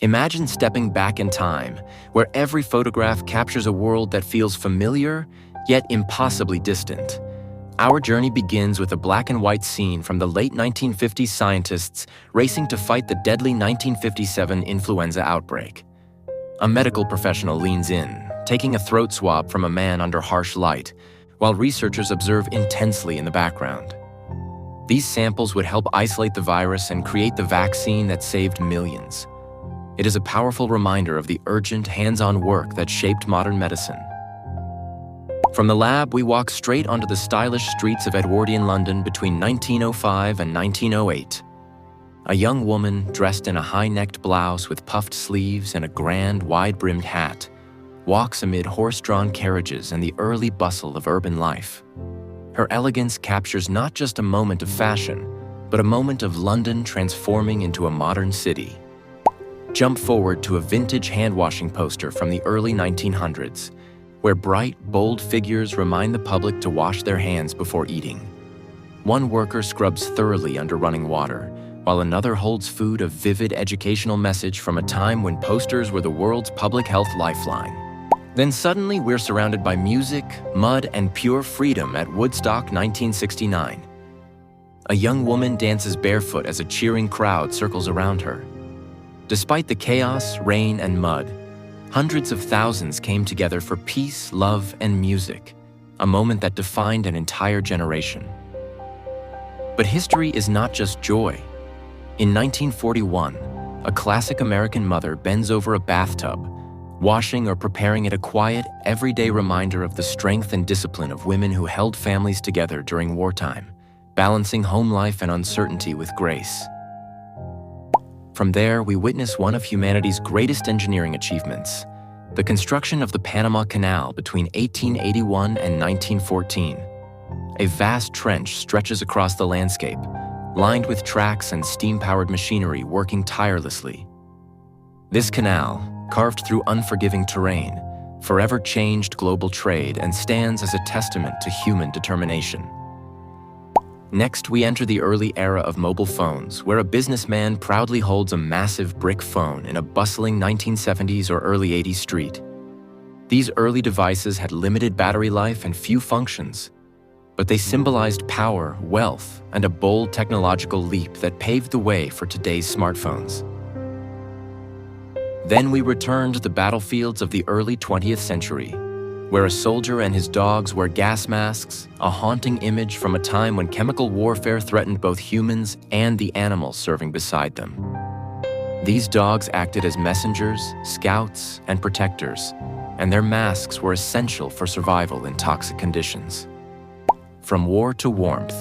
Imagine stepping back in time, where every photograph captures a world that feels familiar, yet impossibly distant. Our journey begins with a black and white scene from the late 1950s scientists racing to fight the deadly 1957 influenza outbreak. A medical professional leans in, taking a throat swab from a man under harsh light, while researchers observe intensely in the background. These samples would help isolate the virus and create the vaccine that saved millions. It is a powerful reminder of the urgent, hands-on work that shaped modern medicine. From the lab, we walk straight onto the stylish streets of Edwardian London between 1905 and 1908. A young woman dressed in a high-necked blouse with puffed sleeves and a grand, wide-brimmed hat walks amid horse-drawn carriages and the early bustle of urban life. Her elegance captures not just a moment of fashion, but a moment of London transforming into a modern city. Jump forward to a vintage hand-washing poster from the early 1900s, where bright, bold figures remind the public to wash their hands before eating. One worker scrubs thoroughly under running water, while another holds food a vivid educational message from a time when posters were the world's public health lifeline. Then suddenly we're surrounded by music, mud, and pure freedom at Woodstock 1969. A young woman dances barefoot as a cheering crowd circles around her. Despite the chaos, rain, and mud, hundreds of thousands came together for peace, love, and music, a moment that defined an entire generation. But history is not just joy. In 1941, a classic American mother bends over a bathtub, washing or preparing it, a quiet, everyday reminder of the strength and discipline of women who held families together during wartime, balancing home life and uncertainty with grace. From there, we witness one of humanity's greatest engineering achievements, the construction of the Panama Canal between 1881 and 1914. A vast trench stretches across the landscape, lined with tracks and steam-powered machinery working tirelessly. This canal, carved through unforgiving terrain, forever changed global trade and stands as a testament to human determination. Next, we enter the early era of mobile phones, where a businessman proudly holds a massive brick phone in a bustling 1970s or early 80s street. These early devices had limited battery life and few functions, but they symbolized power, wealth, and a bold technological leap that paved the way for today's smartphones. Then we return to the battlefields of the early 20th century, where a soldier and his dogs wear gas masks, a haunting image from a time when chemical warfare threatened both humans and the animals serving beside them. These dogs acted as messengers, scouts, and protectors, and their masks were essential for survival in toxic conditions. From war to warmth,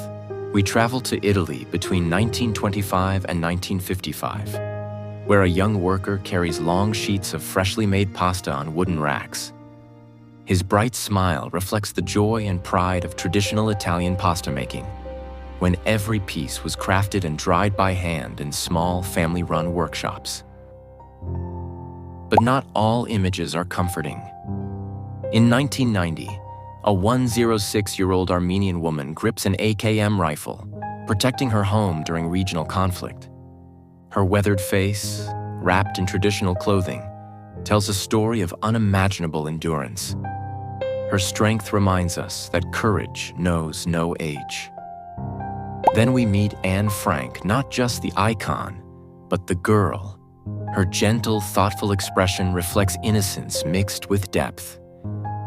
we travel to Italy between 1925 and 1955, where a young worker carries long sheets of freshly made pasta on wooden racks. His bright smile reflects the joy and pride of traditional Italian pasta making, when every piece was crafted and dried by hand in small, family-run workshops. But not all images are comforting. In 1990, a 106-year-old Armenian woman grips an AKM rifle, protecting her home during regional conflict. Her weathered face, wrapped in traditional clothing, tells a story of unimaginable endurance. Her strength reminds us that courage knows no age. Then we meet Anne Frank, not just the icon, but the girl. Her gentle, thoughtful expression reflects innocence mixed with depth.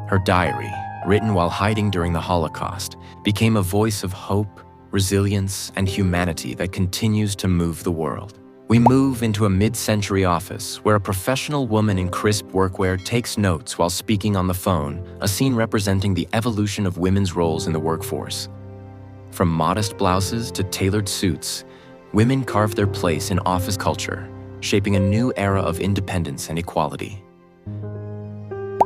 Her diary, written while hiding during the Holocaust, became a voice of hope, resilience, and humanity that continues to move the world. We move into a mid-century office where a professional woman in crisp workwear takes notes while speaking on the phone, a scene representing the evolution of women's roles in the workforce. From modest blouses to tailored suits, women carve their place in office culture, shaping a new era of independence and equality.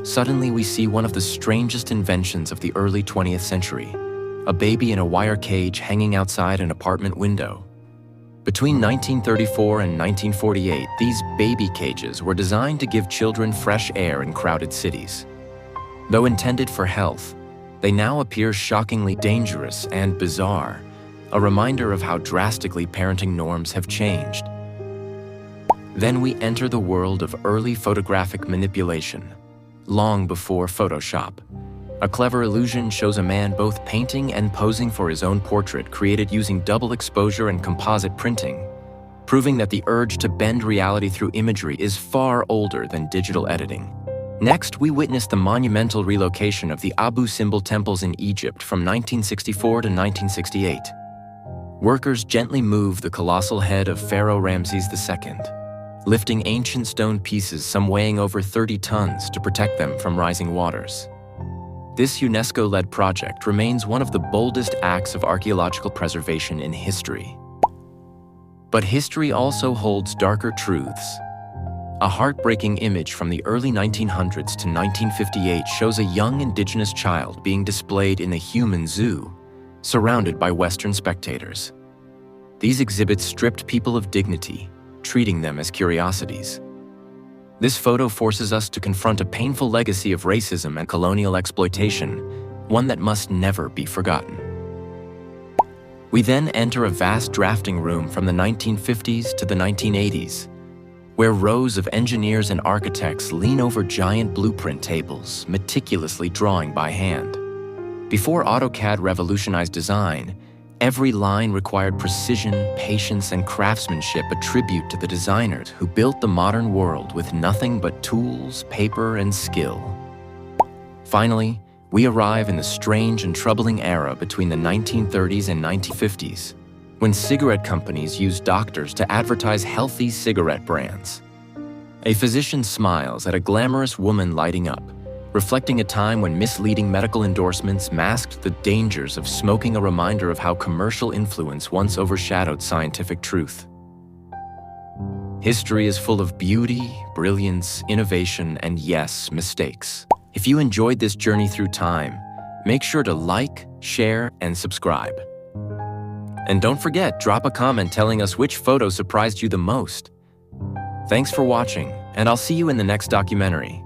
Suddenly, we see one of the strangest inventions of the early 20th century, a baby in a wire cage hanging outside an apartment window. Between 1934 and 1948, these baby cages were designed to give children fresh air in crowded cities. Though intended for health, they now appear shockingly dangerous and bizarre, a reminder of how drastically parenting norms have changed. Then we enter the world of early photographic manipulation, long before Photoshop. A clever illusion shows a man both painting and posing for his own portrait created using double exposure and composite printing, proving that the urge to bend reality through imagery is far older than digital editing. Next, we witness the monumental relocation of the Abu Simbel temples in Egypt from 1964 to 1968. Workers gently move the colossal head of Pharaoh Ramses II, lifting ancient stone pieces some weighing over 30 tons to protect them from rising waters. This UNESCO-led project remains one of the boldest acts of archaeological preservation in history. But history also holds darker truths. A heartbreaking image from the early 1900s to 1958 shows a young indigenous child being displayed in a human zoo, surrounded by Western spectators. These exhibits stripped people of dignity, treating them as curiosities. This photo forces us to confront a painful legacy of racism and colonial exploitation, one that must never be forgotten. We then enter a vast drafting room from the 1950s to the 1980s, where rows of engineers and architects lean over giant blueprint tables, meticulously drawing by hand. Before AutoCAD revolutionized design, every line required precision, patience, and craftsmanship, a tribute to the designers who built the modern world with nothing but tools, paper, and skill. Finally, we arrive in the strange and troubling era between the 1930s and 1950s, when cigarette companies used doctors to advertise healthy cigarette brands. A physician smiles at a glamorous woman lighting up, reflecting a time when misleading medical endorsements masked the dangers of smoking, a reminder of how commercial influence once overshadowed scientific truth. History is full of beauty, brilliance, innovation, and yes, mistakes. If you enjoyed this journey through time, make sure to like, share, and subscribe. And don't forget, drop a comment telling us which photo surprised you the most. Thanks for watching, and I'll see you in the next documentary.